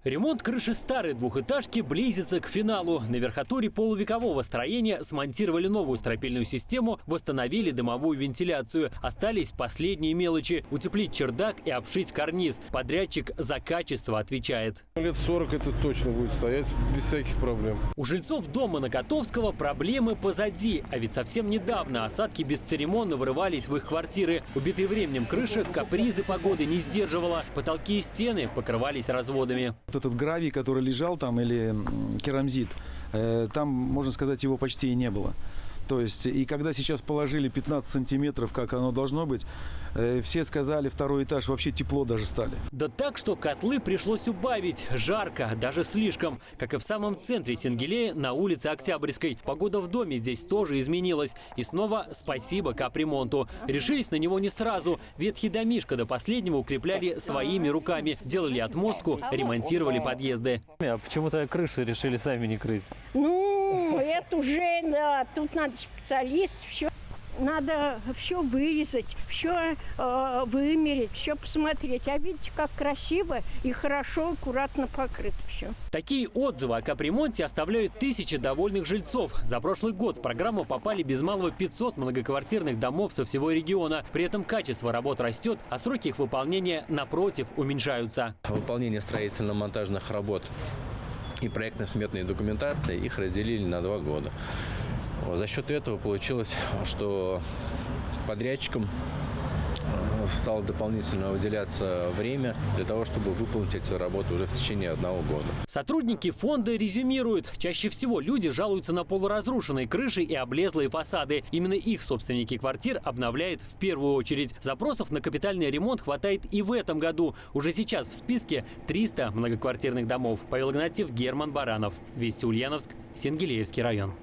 Ремонт крыши старой двухэтажки близится к финалу. На верхотуре полувекового строения смонтировали новую стропильную систему, восстановили дымовую вентиляцию. Остались последние мелочи – утеплить чердак и обшить карниз. Подрядчик за качество отвечает. Лет 40 это точно будет стоять без всяких проблем. У жильцов дома на Котовского проблемы позади. А ведь совсем недавно осадки бесцеремонно вырывались в их квартиры. Убитые временем крыша капризы погоды не сдерживала. Потолки и стены покрывались разводами. Этот гравий, который лежал там, или керамзит, там, можно сказать, его почти и не было. То есть, и когда сейчас положили 15 сантиметров, как оно должно быть, все сказали, второй этаж, вообще тепло даже стали. Да так, что котлы пришлось убавить. Жарко, даже слишком. Как и в самом центре Сенгилея, на улице Октябрьской. Погода в доме здесь тоже изменилась. И снова спасибо капремонту. Решились на него не сразу. Ветхий домишко до последнего укрепляли своими руками. Делали отмостку, ремонтировали подъезды. А почему-то крышу решили сами не крыть? Ну, это уже, да, тут надо специалист, все. Надо все вырезать, все вымерить, все посмотреть. А видите, как красиво и хорошо, аккуратно покрыто все. Такие отзывы о капремонте оставляют тысячи довольных жильцов. За прошлый год в программу попали без малого 500 многоквартирных домов со всего региона. При этом качество работ растет, а сроки их выполнения, напротив, уменьшаются. Выполнение строительно-монтажных работ и проектно-сметной документации их разделили на 2 года. За счет этого получилось, что подрядчикам стало дополнительно выделяться время для того, чтобы выполнить эти работы уже в течение 1 года. Сотрудники фонда резюмируют. Чаще всего люди жалуются на полуразрушенные крыши и облезлые фасады. Именно их собственники квартир обновляют в первую очередь. Запросов на капитальный ремонт хватает и в этом году. Уже сейчас в списке 300 многоквартирных домов. Павел Игнатьев, Герман Баранов. Вести Ульяновск, Сенгилеевский район.